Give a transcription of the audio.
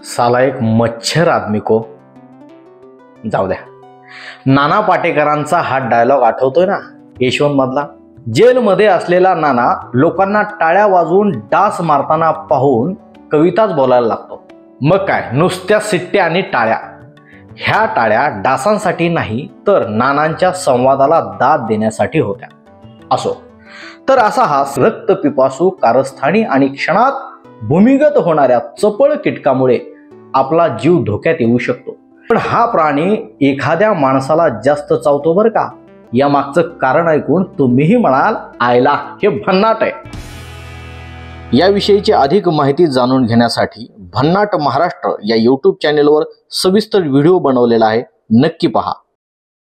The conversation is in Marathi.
साला एक मच्छर आदमी को। जाऊ द्या, नाना पाटेकरांचा हा डायलॉग आठवतोय ना यशवंत मधला? जेलमध्ये असलेला नाना लोकांना टाळ्या वाजवून डास मारताना पाहून कविताच बोलायला लागतो। मग काय, नुसत्या सिट्ट्या आणि टाळ्या। ह्या टाळ्या डासांसाठी नाही तर नानांच्या संवादाला दाद देण्यासाठी होत्या। असो, तर असा हा रक्तपिपासू, कारस्थानी आणि क्षणात भूमिगत होणाऱ्या चपळ कीटकामुळे आपला जीव धोक्यात येऊ शकतो। पण हा प्राणी एखाद्या माणसाला जास्त चावतो बरं का। या मागचं कारण ऐकून तुम्हीही म्हणाल, आयला हे भन्नाट आहे। याविषयीची अधिक माहिती जाणून घेण्यासाठी भन्नाट महाराष्ट्र या YouTube चॅनेलवर सविस्तर व्हिडिओ बनवलेला आहे, नक्की पहा।